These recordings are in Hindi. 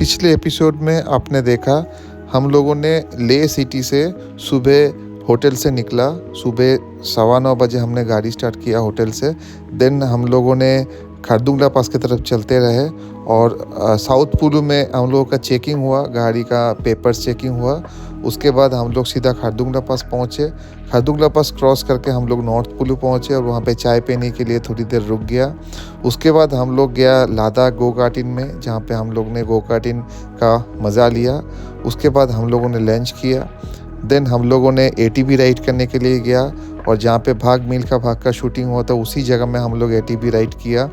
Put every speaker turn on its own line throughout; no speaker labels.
पिछले एपिसोड में आपने देखा हम लोगों ने ले सिटी से सुबह होटल से निकला। सुबह 9:15 बजे हमने गाड़ी स्टार्ट किया होटल से। देन हम लोगों ने खारदुंगला पास की तरफ चलते रहे और साउथ पुलू में हम लोगों का चेकिंग हुआ, गाड़ी का पेपर्स चेकिंग हुआ। उसके बाद हम लोग सीधा खारदुंगला पास पहुँचे। खारदुंगला पास क्रॉस करके हम लोग नॉर्थ पुलू पहुँचे और वहाँ पे चाय पीने के लिए थोड़ी देर रुक गया। उसके बाद हम लोग गया लादाख गो कार्टिन में, जहाँ पे हम लोग ने गो कार्टिन का मज़ा लिया। उसके बाद हम लोगों ने लंच किया। देन हम लोगों ने एटीवी राइड करने के लिए गया और जहाँ पे भाग मिल्खा भाग का शूटिंग हुआ था उसी जगह में हम लोग एटीवी राइड किया।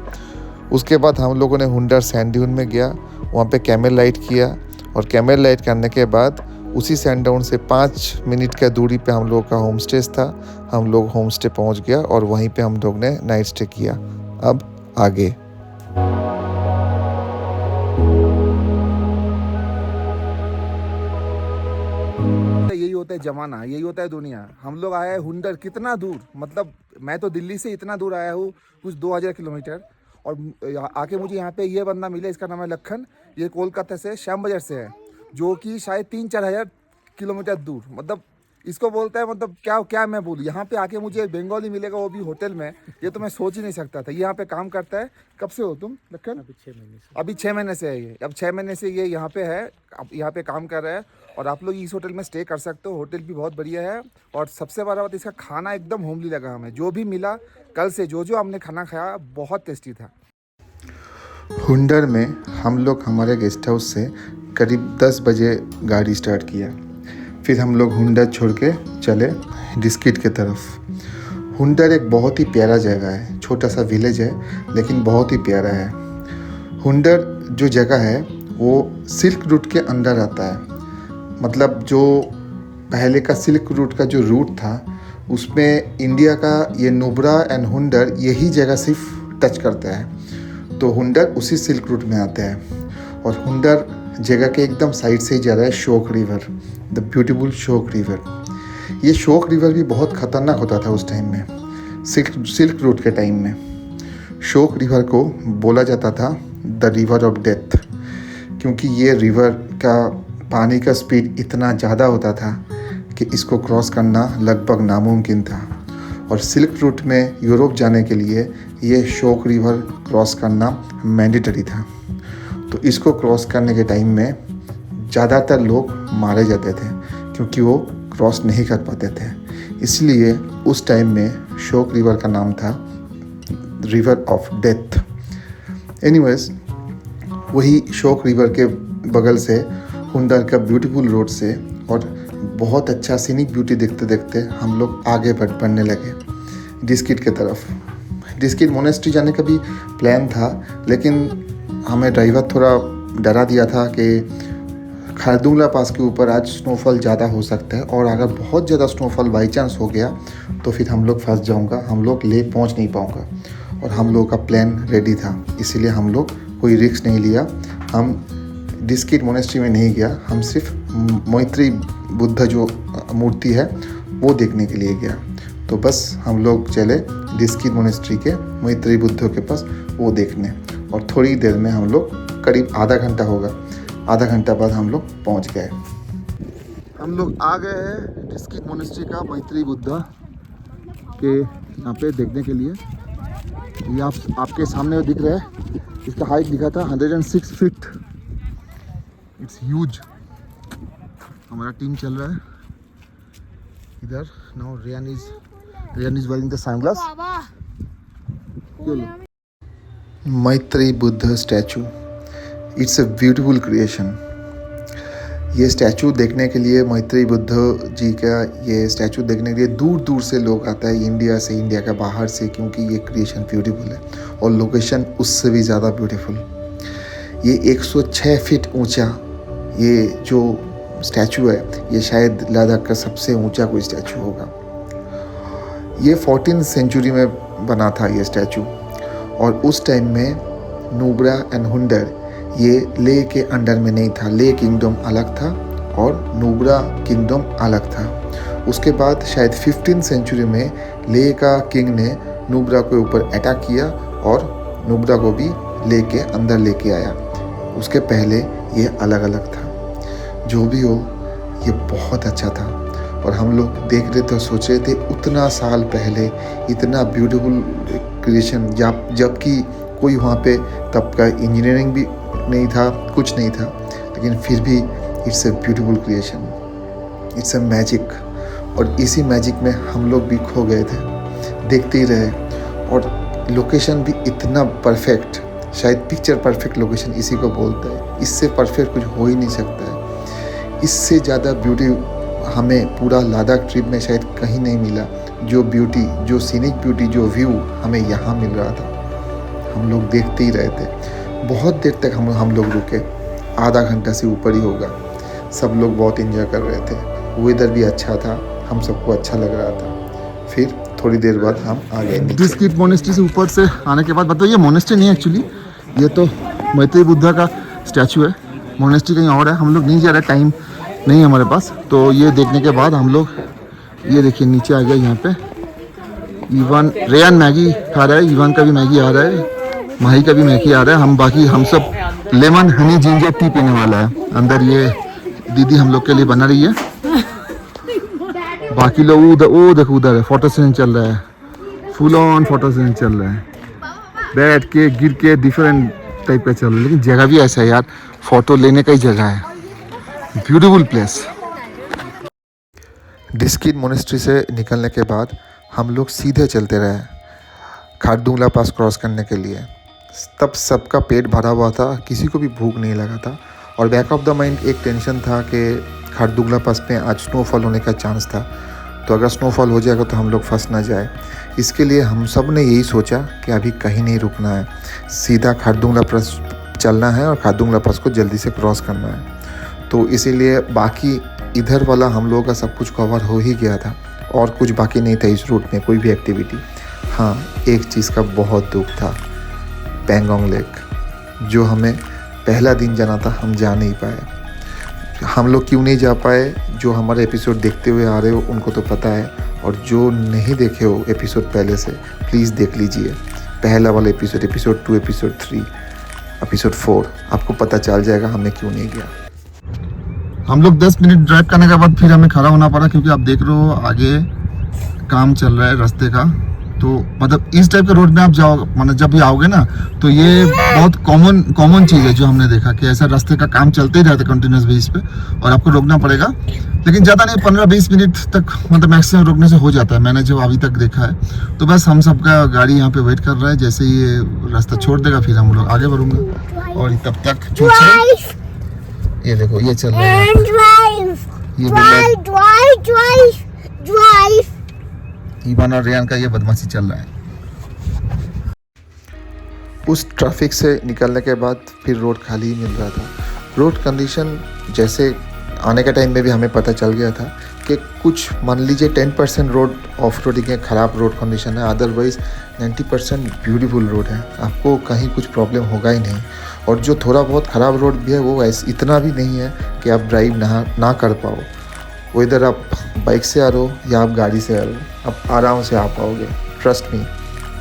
उसके बाद हम लोगों ने हुंडर सैंड ड्यून में गया, वहाँ पे कैमल राइड किया और कैमल राइड करने के बाद उसी सैंड डाउन से 5 मिनट का दूरी पे हम लोग का होम स्टे था। हम लोग होम स्टे पहुँच गया और वहीं पे हम लोग ने नाइट स्टे किया। अब आगे
यही होता है जमाना, यही होता है दुनिया। हम लोग आए हैं हुंडर, कितना दूर, मतलब मैं तो दिल्ली से इतना दूर आया हूँ, कुछ 2000 किलोमीटर। और आके मुझे यहाँ पे ये बंदा मिला, इसका नाम है लखन। ये कोलकाता से श्याम बाजार से है, जो कि शायद 3-4 हज़ार किलोमीटर दूर। मतलब इसको बोलता है, मतलब क्या क्या मैं बोलूँ। यहाँ पे आके मुझे बंगाली मिलेगा, वो भी होटल में, ये तो मैं सोच ही नहीं सकता था। ये यहाँ पे काम करता है। कब से हो तुम लखन? अभी 6 महीने से है ये। अब 6 महीने से ये यहाँ पे है, अब यहाँ पे काम कर रहा है। और आप लोग इस होटल में स्टे कर सकते हो। होटल भी बहुत बढ़िया है और सबसे बड़ा बात, इसका खाना एकदम होमली लगा हमें। जो भी मिला कल से, जो हमने खाना खाया, बहुत टेस्टी था।
हुंडर में हम लोग हमारे गेस्ट हाउस से करीब 10 बजे गाड़ी स्टार्ट किया। फिर हम लोग हुंडर छोड़ के चले डिस्किट की तरफ। हुंडर एक बहुत ही प्यारा जगह है, छोटा सा विलेज है लेकिन बहुत ही प्यारा है। हुंडर जो जगह है वो सिल्क रूट के अंदर आता है। मतलब जो पहले का सिल्क रूट का जो रूट था, उसमें इंडिया का ये नुब्रा एंड हुंडर यही जगह सिर्फ टच करता है। तो हुंडर उसी सिल्क रूट में आता है और हुंडर जगह के एकदम साइड से ही जा रहा है शोक रिवर, द ब्यूटीफुल शोक रिवर। ये शोक रिवर भी बहुत ख़तरनाक होता था उस टाइम में, सिल्क रूट के टाइम में। शोक रिवर को बोला जाता था द रिवर ऑफ डेथ, क्योंकि ये रिवर का पानी का स्पीड इतना ज़्यादा होता था कि इसको क्रॉस करना लगभग नामुमकिन था। और सिल्क रूट में यूरोप जाने के लिए ये शोक रिवर क्रॉस करना मैंडेटरी था। तो इसको क्रॉस करने के टाइम में ज़्यादातर लोग मारे जाते थे क्योंकि वो क्रॉस नहीं कर पाते थे। इसलिए उस टाइम में शोक रिवर का नाम था रिवर ऑफ डेथ। एनीवेज, वही शोक रिवर के बगल से हुंडर का ब्यूटीफुल रोड से और बहुत अच्छा सीनिक ब्यूटी देखते देखते हम लोग आगे बढ़ने लगे डिस्किट की तरफ। डिस्किट मोनेस्ट्री जाने का भी प्लान था, लेकिन हमें ड्राइवर थोड़ा डरा दिया था कि खारदुंगला पास के ऊपर आज स्नोफॉल ज़्यादा हो सकता है और अगर बहुत ज़्यादा स्नोफॉल बाई चांस हो गया तो फिर हम लोग फंस जाऊँगा, हम लोग ले पहुँच नहीं पाऊँगा। और हम लोगों का प्लान रेडी था, इसीलिए हम लोग कोई रिस्क नहीं लिया। हम डिस्किट मोनेस्ट्री में नहीं गया, हम सिर्फ मैत्री बुद्ध जो मूर्ति है वो देखने के लिए गया। तो बस हम लोग चले डिस्किट मोनेस्ट्री के मैत्री बुद्ध के पास वो देखने, और थोड़ी देर में हम लोग, करीब आधा घंटा होगा, आधा घंटा बाद हम लोग पहुंच गए। हम लोग आ गए हैं डिस्किट मोनेस्ट्री का मैत्री बुद्ध के यहाँ पे देखने के लिए। ये आपके सामने दिख रहा है, इसका हाइट दिखा था 106 फीट। It's huge. हमारा टीम चल रहा है इधर। Now Riyan is wearing the sunglass. Maitri Buddha statue, it's a beautiful creation. ये स्टैचू देखने के लिए, मैत्री बुद्ध जी का ये स्टैचू देखने के लिए दूर दूर से लोग आता है, इंडिया से, इंडिया का बाहर से, क्योंकि ये क्रिएशन ब्यूटीफुल है और लोकेशन उससे भी ज़्यादा ब्यूटीफुल। ये 106 फीट ऊंचा ये जो स्टैचू है, ये शायद लद्दाख का सबसे ऊंचा कोई स्टैचू होगा। ये 14th सेंचुरी में बना था ये स्टैचू, और उस टाइम में नुब्रा एंड हुंडर ये ले के अंडर में नहीं था। ले किंगडम अलग था और नुब्रा किंगडम अलग था। उसके बाद शायद 15th सेंचुरी में ले का किंग ने नुब्रा के ऊपर अटैक किया और नुब्रा को भी ले के अंदर लेके आया। उसके पहले ये अलग अलग था। जो भी हो, ये बहुत अच्छा था। और हम लोग देख रहे थे और सोच रहे थे उतना साल पहले इतना ब्यूटीफुल क्रिएशन, जबकि कोई वहाँ पे तब का इंजीनियरिंग भी नहीं था, कुछ नहीं था, लेकिन फिर भी it's a beautiful creation, it's a magic. और इसी मैजिक में हम लोग भी खो गए थे, देखते ही रहे। और लोकेशन भी इतना परफेक्ट, शायद पिक्चर परफेक्ट लोकेशन इसी को बोलते हैं। इससे परफेक्ट कुछ हो ही नहीं सकता है। इससे ज़्यादा ब्यूटी हमें पूरा लद्दाख ट्रिप में शायद कहीं नहीं मिला। जो ब्यूटी, जो सीनिक ब्यूटी, जो व्यू हमें यहाँ मिल रहा था, हम लोग देखते ही रहे थे। बहुत देर तक हम लोग रुके, आधा घंटा से ऊपर ही होगा। सब लोग बहुत एंजॉय कर रहे थे, वेदर भी अच्छा था, हम सबको अच्छा लग रहा था। फिर थोड़ी देर बाद हम आ गए डिस्किट मोनेस्ट्री से। ऊपर से आने के बाद बताओ, ये मोनेस्ट्री नहीं है एक्चुअली, ये तो मैत्री बुद्धा का स्टैचू है। मोनेस्ट्री कहीं और है, हम लोग नहीं जा रहे, टाइम नहीं है हमारे पास। तो ये देखने के बाद हम लोग, ये देखिए नीचे आ गया। यहाँ पे इवान, रेयान मैगी खा रहा है, इवान का भी मैगी आ रहा है, माही का भी मैगी आ रहा है। हम सब लेमन हनी जिंजर टी पीने वाला है। अंदर ये दीदी हम लोग के लिए बना रही है। बाकी लोग उधर, वो देखो उधर है, फोटो सेशन चल रहा है, फुल ऑन फोटो सेशन चल रहा है। बैठ के, गिर के, डिफरेंट टाइप का चल रहा है। लेकिन जगह भी ऐसा है यार, फोटो लेने का ही जगह है, ब्यूटीफुल प्लेस। डिस्किट मोनेस्ट्री से निकलने के बाद हम लोग सीधे चलते रहे खारदुंगला पास क्रॉस करने के लिए। तब सबका पेट भरा हुआ था, किसी को भी भूख नहीं लगा था। और बैक ऑफ द माइंड एक टेंशन था कि खारदुंगला पास में आज स्नोफॉल होने का चांस था, तो अगर स्नोफॉल हो जाएगा तो हम लोग फंस ना जाए। इसके लिए हम सब ने यही सोचा कि अभी कहीं नहीं रुकना है, सीधा खारदुंगला पास चलना है और खारदुंगला पास को जल्दी से क्रॉस करना है। तो इसीलिए बाकी इधर वाला हम लोगों का सब कुछ कवर हो ही गया था और कुछ बाकी नहीं था इस रूट में, कोई भी एक्टिविटी। हाँ, एक चीज़ का बहुत दुख था, पेंगोंग लेक, जो हमें पहला दिन जाना था, हम जा नहीं पाए। हम लोग क्यों नहीं जा पाए, जो हमारे एपिसोड देखते हुए आ रहे हो उनको तो पता है, और जो नहीं देखे हो एपिसोड पहले से, प्लीज़ देख लीजिए। पहला वाला एपिसोड, एपिसोड 2, एपिसोड 3, एपिसोड 4, आपको पता चल जाएगा हमें क्यों नहीं गया। हम लोग 10 मिनट ड्राइव करने के बाद फिर हमें खड़ा होना पड़ा, क्योंकि आप देख रहे हो आगे काम चल रहा है रास्ते का। तो मतलब इस टाइप के रोड में आप जाओ, मतलब जब भी आओगे ना, तो ये बहुत कॉमन चीज़ है जो हमने देखा कि ऐसा रास्ते का काम चलते ही रहता है कंटिन्यूस बेस पे, और आपको रोकना पड़ेगा। लेकिन ज़्यादा नहीं, 15-20 मिनट तक मतलब मैक्सिमम रोकने से हो जाता है, मैंने जो अभी तक देखा है। तो बस हम सबका गाड़ी यहाँ पे वेट कर रहा है, जैसे ये रास्ता छोड़ देगा फिर हम लोग आगे बढ़ूंगा। और तब तक ये देखो, ये चल रहा है, इवान और रेयान का ये बदमाशी चल रहा है। उस ट्रैफिक से निकलने के बाद फिर रोड खाली ही मिल रहा था। रोड कंडीशन जैसे आने के टाइम में भी हमें पता चल गया था कि कुछ मान लीजिए 10% रोड ऑफ रोडिंग के ख़राब रोड कंडीशन है, अदरवाइज़ 90% ब्यूटीफुल रोड है, आपको कहीं कुछ प्रॉब्लम होगा ही नहीं। और जो थोड़ा बहुत ख़राब रोड भी है वो ऐसे इतना भी नहीं है कि आप ड्राइव ना कर पाओ। वो इधर आप बाइक से आ रहे हो या आप गाड़ी से आ रहे हो, आप आराम से आ पाओगे, ट्रस्ट मी,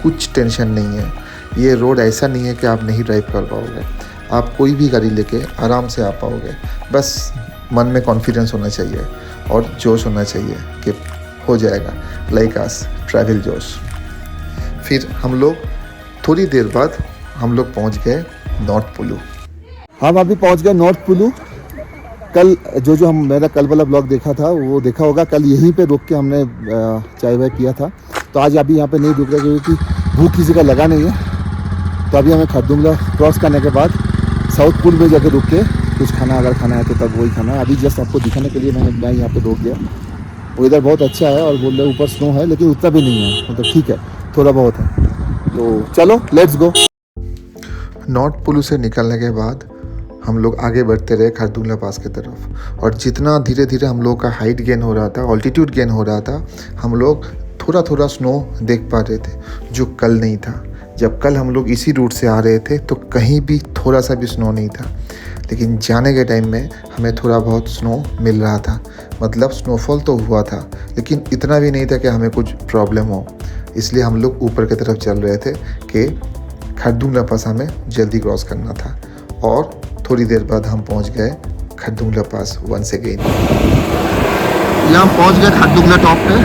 कुछ टेंशन नहीं है। ये रोड ऐसा नहीं है कि आप नहीं ड्राइव कर पाओगे, आप कोई भी गाड़ी लेके आराम से आ पाओगे। बस मन में कॉन्फिडेंस होना चाहिए और जोश होना चाहिए कि हो जाएगा, लाइक अस, ट्रैवल जोश। फिर हम लोग थोड़ी देर बाद हम लोग पहुंच गए नॉर्थ पुलू। हम अभी पहुंच गए नॉर्थ पुलू। कल जो हम मेरा कल वाला ब्लॉग देखा था वो देखा होगा, कल यहीं पे रुक के हमने चाय वाय पिया था। तो आज अभी यहाँ पे नहीं रुक रहे क्योंकि भूख किसी का लगा नहीं है। तो अभी हमें खारदुंगला क्रॉस करने के बाद साउथ पुल में जाके रुक के कुछ खाना अगर खाना है तो तब वही खाना है। अभी जस्ट आपको दिखाने के लिए मैं यहाँ पे रोक गया। वो इधर बहुत अच्छा है और बोल रहे ऊपर स्नो है, लेकिन उतना भी नहीं है, मतलब ठीक है, थोड़ा बहुत है। तो चलो लेट्स गो। नॉर्थ पुलू से निकलने के बाद हम लोग आगे बढ़ते रहे खारदुंगला पास की तरफ। और जितना धीरे धीरे हम लोग का हाइट गेन हो रहा था, ऑल्टीट्यूड गेन हो रहा था, हम लोग थोड़ा थोड़ा स्नो देख पा रहे थे, जो कल नहीं था। जब कल हम लोग इसी रूट से आ रहे थे तो कहीं भी थोड़ा सा भी स्नो नहीं था, लेकिन जाने के टाइम में हमें थोड़ा बहुत स्नो मिल रहा था। मतलब स्नोफॉल तो हुआ था, लेकिन इतना भी नहीं था कि हमें कुछ प्रॉब्लम हो। इसलिए हम लोग ऊपर की तरफ चल रहे थे कि खारदुंगला पास हमें जल्दी क्रॉस करना था और थोड़ी देर बाद हम पहुंच गए खरदुंगला पास वंस अगेन। यहाँ पहुंच गए खरदुंगला टॉप पे।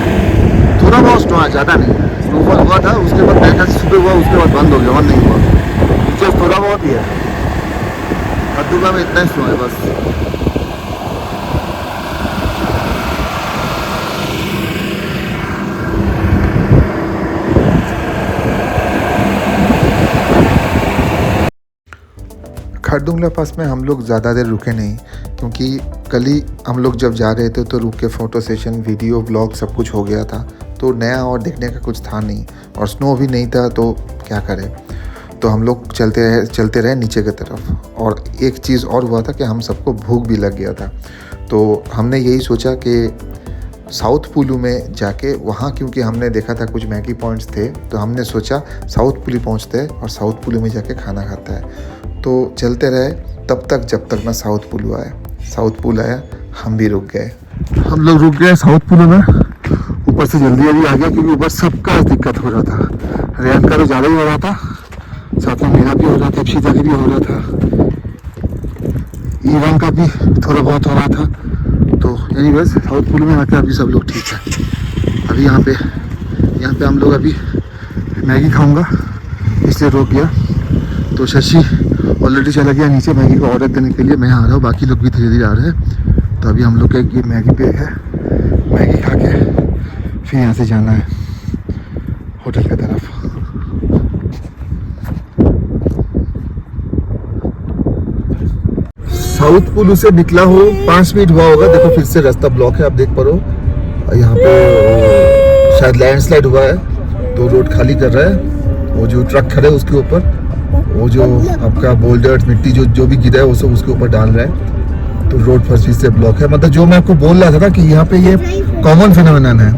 थोड़ा बहुत स्नो है, ज़्यादा नहीं। स्नोफॉल हुआ था, उसके बाद देखा सुबह हुआ, उसके बाद बंद हो गया, बंद नहीं हुआ। नीचे थोड़ा बहुत ही है, खरदुंगला में इतना ही स्नो है बस। खरदुंगला पास में हम लोग ज़्यादा देर रुके नहीं, क्योंकि कल ही हम लोग जब जा रहे थे तो रुक के फ़ोटो सेशन, वीडियो, ब्लॉग सब कुछ हो गया था, तो नया और देखने का कुछ था नहीं, और स्नो भी नहीं था, तो क्या करें। तो हम लोग चलते रहे नीचे की तरफ। और एक चीज़ और हुआ था कि हम सबको भूख भी लग गया था, तो हमने यही सोचा कि साउथ पुलू में जाके वहाँ, क्योंकि हमने देखा था कुछ मैगी पॉइंट्स थे, तो हमने सोचा साउथ पुली पहुँचते हैं और साउथ पुलू में जाके खाना खाता है। तो चलते रहे तब तक जब तक ना साउथ पुलू आया। साउथ पुल आया, हम भी रुक गए। हम लोग रुक गए साउथ पुलू में। ऊपर से जल्दी आ गया, क्योंकि ऊपर सबका दिक्कत हो रहा था। रेन का तो ज़्यादा ही हो रहा था, साथ में मेरा भी हो रहा था, अक्षिता का भी हो रहा था, ईवान का भी थोड़ा बहुत हो रहा था। तो यही बस साउथ पुल में आकर अभी सब लोग ठीक है। अभी यहाँ पे हम लोग अभी मैगी खाऊंगा, इसलिए रोक गया। तो शशि ऑलरेडी चला गया नीचे मैगी को ऑर्डर देने के लिए। मैं आ रहा हूँ, बाकी लोग भी धीरे धीरे आ रहे हैं। तो अभी हम लोग का ये मैगी पे है, मैगी खा के फिर यहाँ से जाना है होटल की तरफ। साउथ पुल से निकला हो 5 मिनट हुआ होगा। देखो फिर से रास्ता ब्लॉक है, आप देख पा रहे हो। यहाँ पे शायद लैंडस्लाइड हुआ है, तो रोड खाली कर रहा है। वो जो ट्रक खड़े है उसके ऊपर वो जो आपका बोल्डर मिट्टी जो भी गिरा है वो सब उसके ऊपर डाल रहा है, तो रोड फर्स्ट से ब्लॉक है। मतलब जो मैं आपको बोल रहा था ना कि यहाँ पे ये कॉमन फिनोमेनन है,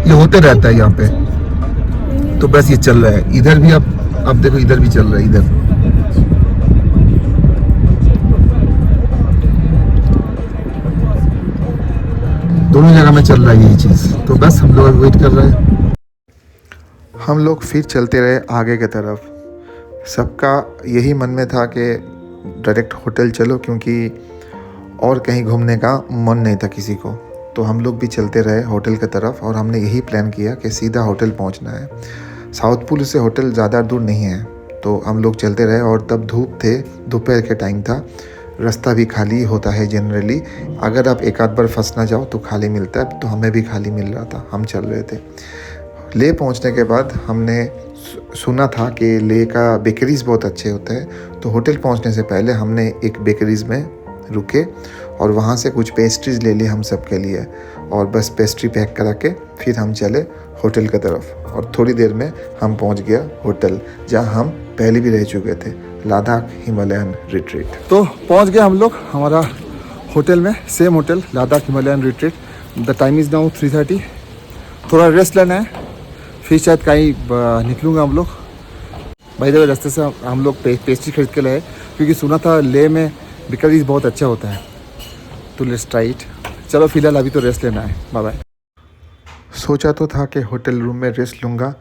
ये होते रहता है यहाँ पे। तो बस ये चल रहा है। इधर भी आप देखो, इधर भी चल रहा है, इधर दोनों जगह में चल रहा है यही चीज़। तो बस हम लोग वेट कर रहे हैं। हम लोग फिर चलते रहे आगे की तरफ। सबका यही मन में था कि डायरेक्ट होटल चलो, क्योंकि और कहीं घूमने का मन नहीं था किसी को। तो हम लोग भी चलते रहे होटल की तरफ, और हमने यही प्लान किया कि सीधा होटल पहुंचना है। साउथ पुल से होटल ज़्यादा दूर नहीं है, तो हम लोग चलते रहे। और तब धूप थे, दोपहर के टाइम था, रास्ता भी खाली होता है जनरली। अगर आप एक आध बार फंस ना जाओ तो खाली मिलता है, तो हमें भी खाली मिल रहा था। हम चल रहे थे। ले पहुंचने के बाद हमने सुना था कि ले का बेकरीज़ बहुत अच्छे होते हैं, तो होटल पहुंचने से पहले हमने एक बेकरीज़ में रुके और वहाँ से कुछ पेस्ट्रीज़ ले ली हम सब के लिए, और बस पेस्ट्री पैक करा के फिर हम चले होटल की तरफ। और थोड़ी देर में हम पहुँच गया होटल, जहाँ हम पहले भी रह चुके थे, लद्दाख हिमालयन रिट्रीट। तो पहुँच गए हम लोग हमारा होटल में, same hotel Ladakh Himalayan retreat. The time is now 3:30। थोड़ा रेस्ट लेना है, फिर शायद कहीं निकलूँगा हम लोग। भाई देखो रास्ते से हम लोग पेस्ट्री खरीद के लाए, क्योंकि सुना था ले में बेकरीज बहुत अच्छा होता है। तो लेट्स ट्राई इट। चलो फिलहाल अभी तो रेस्ट लेना है। Bye bye. सोचा तो था कि होटल रूम में रेस्ट लूँगा,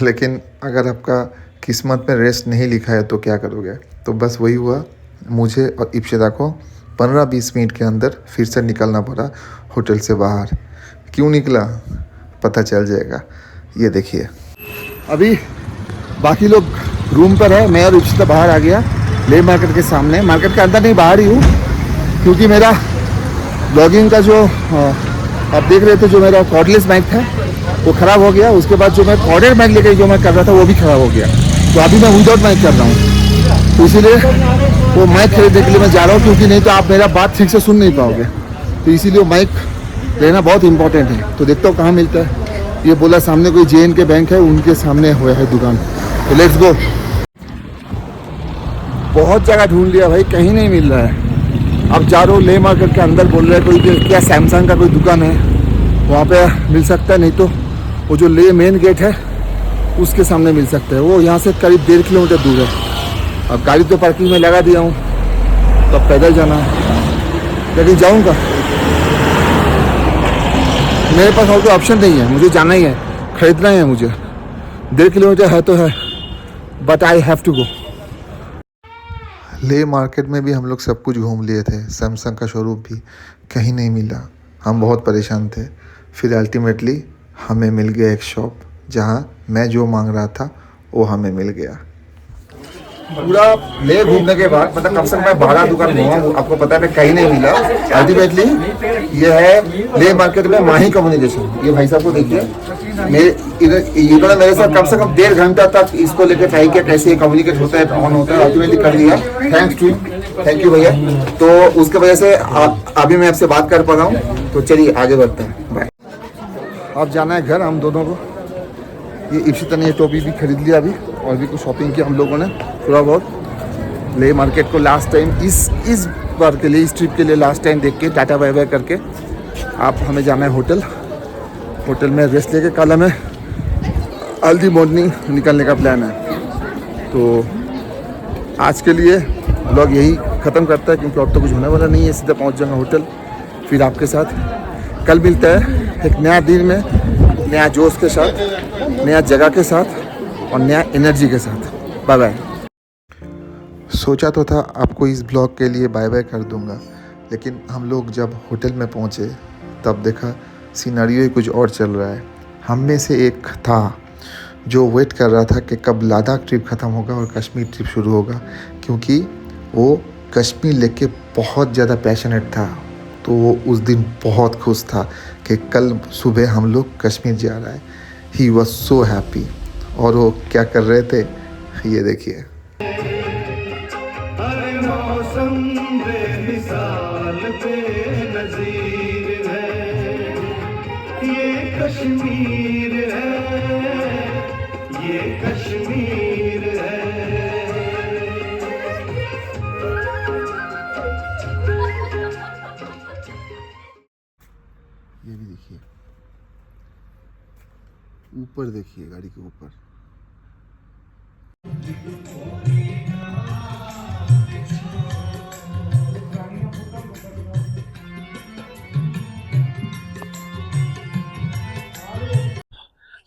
लेकिन अगर आपका किस्मत में रेस्ट नहीं लिखा है तो क्या करोगे। तो बस वही हुआ, मुझे और इप्शिता को 15-20 मिनट के अंदर फिर से निकलना पड़ा होटल से बाहर। क्यों निकला पता चल जाएगा, ये देखिए। अभी बाकी लोग रूम पर है, मैं और इप्शिता बाहर आ गया ले मार्केट के सामने। मार्केट के अंदर नहीं, बाहर ही हूँ, क्योंकि मेरा ब्लॉगिंग का जो आप देख रहे थे जो मेरा कॉर्डलेस माइक था वो ख़राब हो गया। उसके बाद जो मैं कॉर्डेड माइक लेकर जो मैं कर रहा था वो भी ख़राब हो गया। तो अभी मैं विदाउट माइक कर रहा हूँ, तो इसीलिए वो माइक खरीदने के लिए मैं जा रहा हूँ, क्योंकि नहीं तो आप मेरा बात ठीक से सुन नहीं पाओगे। तो इसीलिए वो माइक लेना बहुत इंपॉर्टेंट है। तो देखता हूँ कहाँ मिलता है। ये बोला सामने कोई JN के बैंक है, उनके सामने हुआ है दुकान। तो लेट्स गो। बहुत जगह ढूंढ लिया भाई, कहीं नहीं मिल रहा है। अब जा रहा हूँ ले मार्केट के अंदर, बोल रहे कोई क्या सैमसंग का कोई दुकान है, वहाँ पे मिल सकता है। नहीं तो वो जो ले मेन गेट है उसके सामने मिल सकता है। वो यहाँ से करीब 1.5 किलोमीटर दूर है। अब गाड़ी तो पार्किंग में लगा दिया हूँ, तो अब पैदल जाना है। लेकिन जाऊँगा, मेरे पास और कोई ऑप्शन नहीं है, मुझे जाना ही है, खरीदना ही है मुझे। 1.5 किलोमीटर है तो है, but I have to go. ले मार्केट में भी हम लोग सब कुछ घूम लिए थे, सैमसंग का शोरूम भी कहीं नहीं मिला। हम बहुत परेशान थे। फिर अल्टीमेटली हमें मिल गया एक शॉप जहां मैं जो मांग रहा था वो हमें मिल गया।
पूरा ले घूमने के बाद मतलब कम से कम मैं 12 दुकान घूमा हूँ, आपको पता है मैं कहीं नहीं मिला। अल्टीमेटली ये है ले मार्केट में माही कम्युनिकेशन। ये भाई साहब को देखिए, इन्होंने मेरे साथ कम से कम 1.5 घंटा तक इसको लेकर ट्राई किया कैसे कम्युनिकेट होता है, ऑन होता है। अल्टीमेटली कर दिया, थैंक्स टू, थैंक यू भैया। तो उसके वजह से अभी मैं आपसे बात कर पा रहा हूँ। तो चलिए आगे बढ़ते हैं, बाय। अब जाना है घर हम दोनों को। ये इप्सिता ने ये टोपी भी खरीद लिया अभी, और भी कुछ शॉपिंग की हम लोगों ने थोड़ा बहुत। ले मार्केट को लास्ट टाइम इस बार के लिए, इस ट्रिप के लिए लास्ट टाइम देख के टाटा बाय बाय करके आप हमें जाना है होटल में रेस्ट लेके कल हमें अर्ली मॉर्निंग निकलने का प्लान है। तो आज के लिए व्लॉग यही ख़त्म करता है, क्योंकि और तो कुछ होने वाला नहीं है। सीधा पहुंच जाऊंगा होटल, फिर आपके साथ कल मिलता है एक नया दिन में, नया जोश के साथ, नया जगह के साथ और नया एनर्जी के साथ। Bye bye.
सोचा तो था आपको इस ब्लॉग के लिए बाय बाय कर दूंगा, लेकिन हम लोग जब होटल में पहुंचे तब देखा सिनेरियो ही कुछ और चल रहा है। हम में से एक था जो वेट कर रहा था कि कब लद्दाख ट्रिप ख़त्म होगा और कश्मीर ट्रिप शुरू होगा, क्योंकि वो कश्मीर लेके बहुत ज़्यादा पैशनेट था। तो वो उस दिन बहुत खुश था कि कल सुबह हम लोग कश्मीर जा रहा है। He was so happy. और वो क्या कर रहे थे ये देखिए।
कश्मीर है, ये कश्मीर है।
ये भी देखिए, ऊपर देखिए, गाड़ी के ऊपर।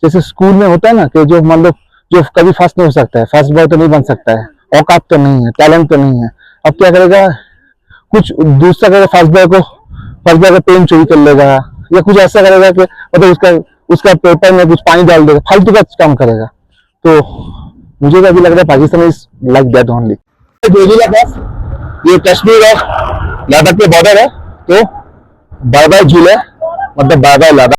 जैसे स्कूल में होता है ना कि जो मान लो जो कभी फर्स्ट नहीं हो सकता है, फर्स्ट बॉय तो नहीं बन सकता है, औकात तो नहीं है, टैलेंट तो नहीं है, अब क्या करेगा, कुछ दूसरा करेगा, फर्स्ट बॉय का पेन चोरी कर लेगा, या कुछ ऐसा करेगा कि मतलब उसका पेपर में कुछ पानी डाल देगा, फालतू का काम करेगा। तो मुझे तो अभी लग रहा है Pakistan is like that only. Zojila pass ये कश्मीर और लद्दाख के बॉर्डर है, तो बाय बाय झूले, मतलब बाय बाय लद्दाख।